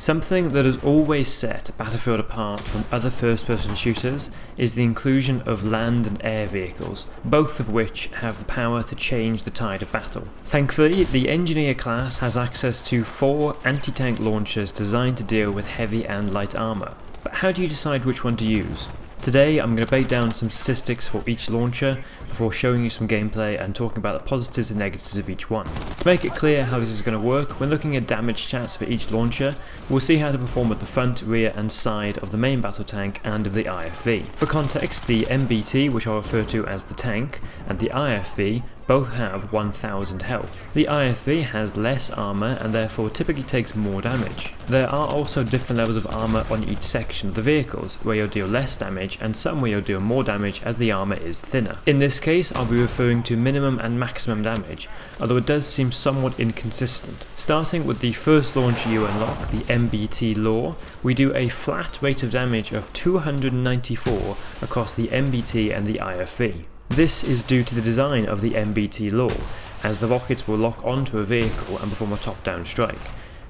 Something that has always set Battlefield apart from other first-person shooters is the inclusion of land and air vehicles, both of which have the power to change the tide of battle. Thankfully, the Engineer class has access to 4 anti-tank launchers designed to deal with heavy and light armour. But how do you decide which one to use? Today I'm going to break down some statistics for each launcher before showing you some gameplay and talking about the positives and negatives of each one. To make it clear how this is going to work, when looking at damage stats for each launcher, we'll see how they perform at the front, rear and side of the main battle tank and of the IFV. For context, the MBT, which I'll refer to as the tank, and the IFV both have 1000 health. The IFV has less armour and therefore typically takes more damage. There are also different levels of armour on each section of the vehicles, where you'll deal less damage and some where you'll deal more damage as the armour is thinner. In this case I'll be referring to minimum and maximum damage, although it does seem somewhat inconsistent. Starting with the first launcher you unlock, the MBT Law, we do a flat rate of damage of 294 across the MBT and the IFV. This is due to the design of the MBT Law, as the rockets will lock onto a vehicle and perform a top-down strike.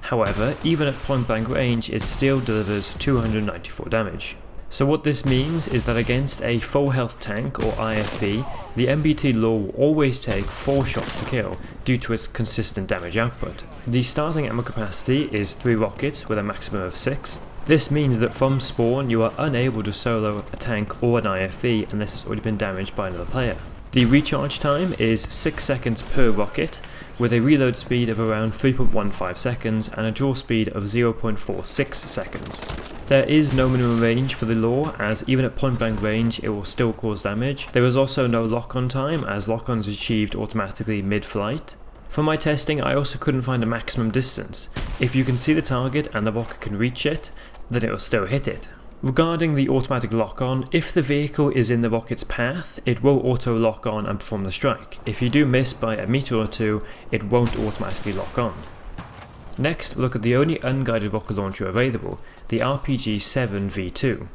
However, even at point-blank range, it still delivers 294 damage. So what this means is that against a full health tank or IFV, the MBT Law will always take 4 shots to kill due to its consistent damage output. The starting ammo capacity is 3 rockets with a maximum of 6. This means that from spawn you are unable to solo a tank or an IFV unless it's already been damaged by another player. The recharge time is 6 seconds per rocket, with a reload speed of around 3.15 seconds and a draw speed of 0.46 seconds. There is no minimum range for the Law, as even at point blank range it will still cause damage. There is also no lock-on time, as lock-on is achieved automatically mid-flight. For my testing I also couldn't find a maximum distance. If you can see the target and the rocket can reach it, then it will still hit it. Regarding the automatic lock-on, if the vehicle is in the rocket's path, it will auto-lock on and perform the strike. If you do miss by a meter or two, it won't automatically lock on. Next, look at the only unguided rocket launcher available, the RPG-7 V2.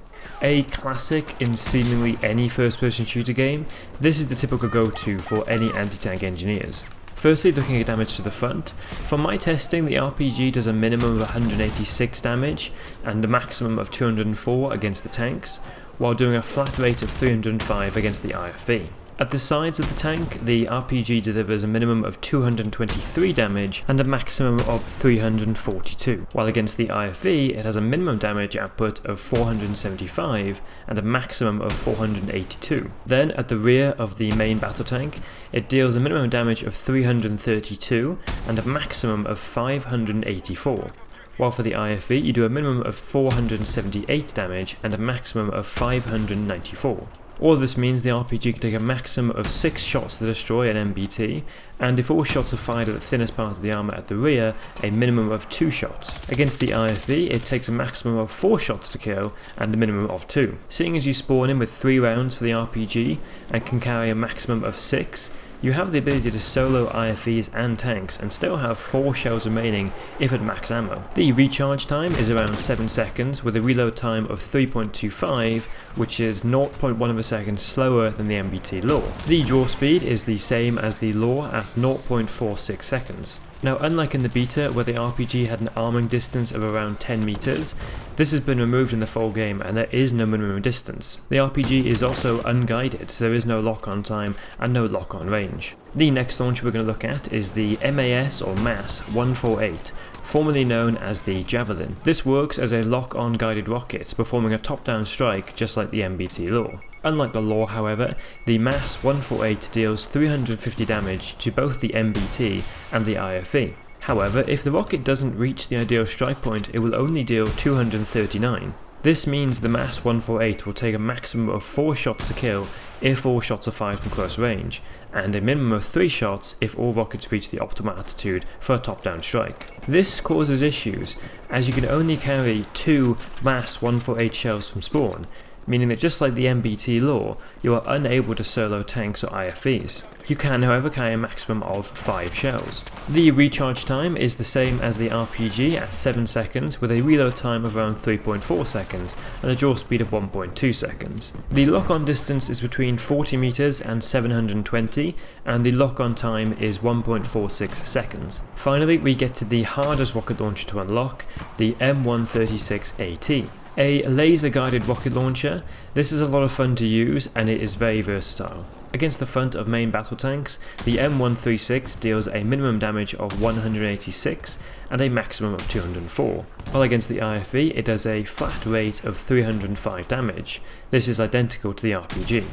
A classic in seemingly any first-person shooter game, this is the typical go-to for any anti-tank engineers. Firstly, looking at damage to the front, from my testing the RPG does a minimum of 186 damage and a maximum of 204 against the tanks, while doing a flat rate of 305 against the IFV. At the sides of the tank, the RPG delivers a minimum of 223 damage and a maximum of 342, while against the IFV it has a minimum damage output of 475 and a maximum of 482. Then at the rear of the main battle tank, it deals a minimum damage of 332 and a maximum of 584. While for the IFV you do a minimum of 478 damage and a maximum of 594. All of this means the RPG can take a maximum of 6 shots to destroy an MBT, and if all shots are fired at the thinnest part of the armour at the rear, a minimum of 2 shots. Against the IFV, it takes a maximum of 4 shots to kill, and a minimum of 2. Seeing as you spawn in with 3 rounds for the RPG, and can carry a maximum of 6, you have the ability to solo IFVs and tanks and still have 4 shells remaining if at max ammo. The recharge time is around 7 seconds with a reload time of 3.25, which is 0.1 of a second slower than the MBT Law. The draw speed is the same as the Law at 0.46 seconds. Now, unlike in the beta where the RPG had an arming distance of around 10 meters, this has been removed in the full game and there is no minimum distance. The RPG is also unguided, so there is no lock-on time and no lock-on range. The next launcher we're going to look at is the MAS or MAS 148, formerly known as the Javelin. This works as a lock-on guided rocket, performing a top-down strike just like the MBT Law. Unlike the Law, however, the MAS 148 deals 350 damage to both the MBT and the IFV. However, if the rocket doesn't reach the ideal strike point, it will only deal 239. This means the MAS 148 will take a maximum of 4 shots to kill if all shots are fired from close range, and a minimum of 3 shots if all rockets reach the optimal altitude for a top-down strike. This causes issues, as you can only carry 2 MAS 148 shells from spawn, meaning that just like the MBT law, you are unable to solo tanks or IFVs. You can, however, carry a maximum of 5 shells. The recharge time is the same as the RPG at 7 seconds, with a reload time of around 3.4 seconds and a draw speed of 1.2 seconds. The lock-on distance is between 40 meters and 720, and the lock-on time is 1.46 seconds. Finally, we get to the hardest rocket launcher to unlock, the M136AT. A laser-guided rocket launcher. This is a lot of fun to use and it is very versatile. Against the front of main battle tanks, the M136 deals a minimum damage of 186 and a maximum of 204, while against the IFV it does a flat rate of 305 damage. This is identical to the RPG.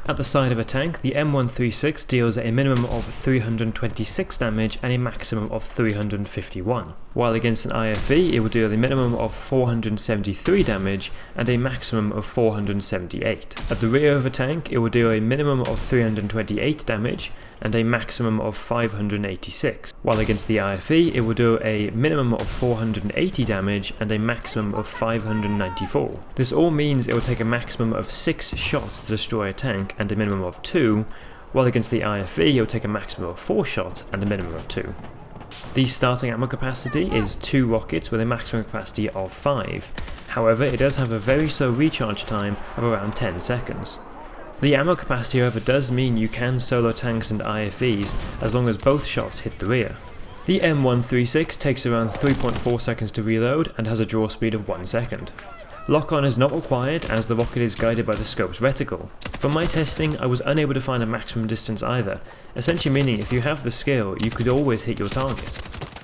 At the side of a tank, the M136 deals a minimum of 326 damage and a maximum of 351, while against an IFV it will deal a minimum of 473 damage and a maximum of 478. At the rear of a tank, it will deal a minimum of 328 damage and a maximum of 586, while against the IFV it will do a minimum of 480 damage and a maximum of 594. This all means it will take a maximum of 6 shots to destroy a tank and a minimum of 2, while against the IFV it will take a maximum of 4 shots and a minimum of 2. The starting ammo capacity is 2 rockets with a maximum capacity of 5, however it does have a very slow recharge time of around 10 seconds. The ammo capacity, however, does mean you can solo tanks and IFVs as long as both shots hit the rear. The M136 takes around 3.4 seconds to reload and has a draw speed of 1 second. Lock-on is not required as the rocket is guided by the scope's reticle. From my testing, I was unable to find a maximum distance either, essentially meaning if you have the skill, you could always hit your target.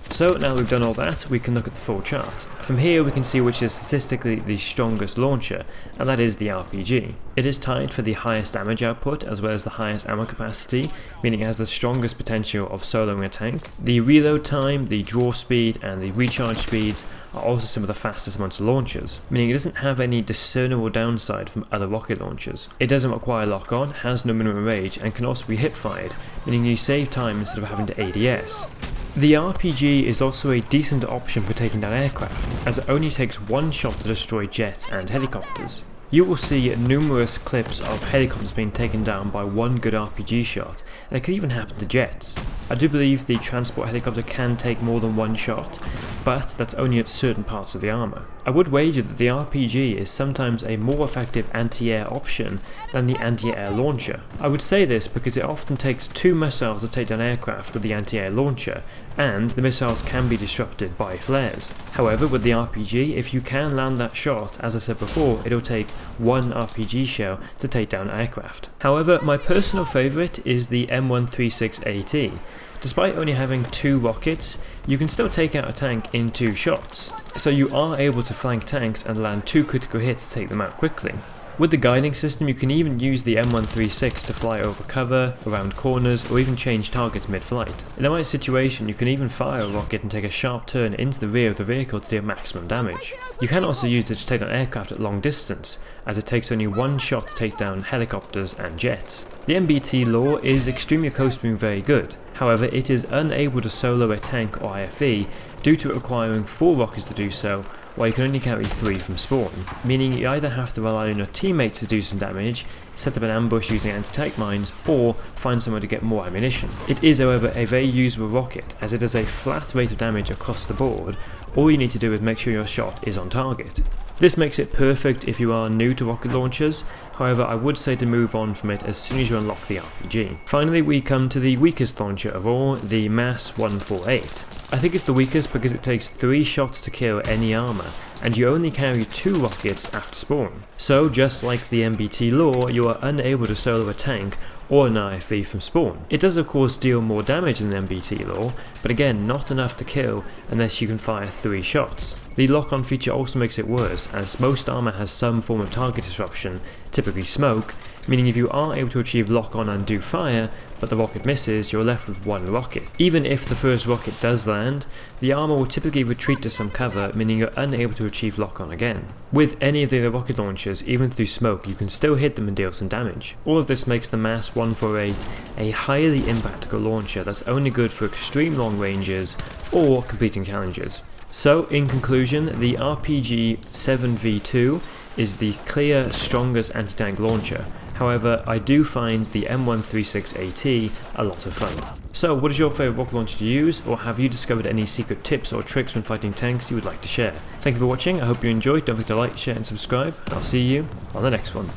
So now we've done all that, we can look at the full chart. From here we can see which is statistically the strongest launcher, and that is the RPG. It is tied for the highest damage output as well as the highest ammo capacity, meaning it has the strongest potential of soloing a tank. The reload time, the draw speed and the recharge speeds are also some of the fastest amongst launchers, meaning it doesn't have any discernible downside from other rocket launchers. It doesn't require lock-on, has no minimum range and can also be hip-fired, meaning you save time instead of having to ADS. The RPG is also a decent option for taking down aircraft, as it only takes 1 shot to destroy jets and helicopters. You will see numerous clips of helicopters being taken down by 1 good RPG shot, and it could even happen to jets. I do believe the transport helicopter can take more than 1 shot, but that's only at certain parts of the armour. I would wager that the RPG is sometimes a more effective anti-air option than the anti-air launcher. I would say this because it often takes 2 missiles to take down aircraft with the anti-air launcher, and the missiles can be disrupted by flares. However, with the RPG, if you can land that shot, as I said before, it'll take 1 RPG shell to take down aircraft. However, my personal favourite is the M136AT. Despite only having 2 rockets, you can still take out a tank in 2 shots, so you are able to flank tanks and land 2 critical hits to take them out quickly. With the guiding system, you can even use the M136 to fly over cover, around corners, or even change targets mid-flight. In the right situation, you can even fire a rocket and take a sharp turn into the rear of the vehicle to deal maximum damage. You can also use it to take down aircraft at long distance, as it takes only 1 shot to take down helicopters and jets. The MBT law is extremely close to being very good, however it is unable to solo a tank or IFV due to it requiring 4 rockets to do so, while you can only carry 3 from spawn, meaning you either have to rely on your teammates to do some damage, set up an ambush using anti-tank mines, or find somewhere to get more ammunition. It is, however, a very usable rocket, as it has a flat rate of damage across the board. All you need to do is make sure your shot is on target. This makes it perfect if you are new to rocket launchers, however I would say to move on from it as soon as you unlock the RPG. Finally we come to the weakest launcher of all, the MAS 148. I think it's the weakest because it takes 3 shots to kill any armour, and you only carry 2 rockets after spawn. So just like the MBT law, you are unable to solo a tank or an IFV from spawn. It does of course deal more damage than the MBT law, but again not enough to kill unless you can fire 3 shots. The lock-on feature also makes it worse, as most armour has some form of target disruption, typically smoke, meaning if you are able to achieve lock-on and do fire, but the rocket misses, you're left with 1 rocket. Even if the first rocket does land, the armour will typically retreat to some cover, meaning you're unable to achieve lock-on again. With any of the other rocket launchers, even through smoke, you can still hit them and deal some damage. All of this makes the MAS 148 a highly impractical launcher that's only good for extreme long ranges or completing challenges. So, in conclusion, the RPG 7v2 is the clear, strongest anti-tank launcher. However, I do find the M136AT a lot of fun. So what is your favourite rocket launcher to use, or have you discovered any secret tips or tricks when fighting tanks you would like to share? Thank you for watching, I hope you enjoyed. Don't forget to like, share and subscribe, and I'll see you on the next one.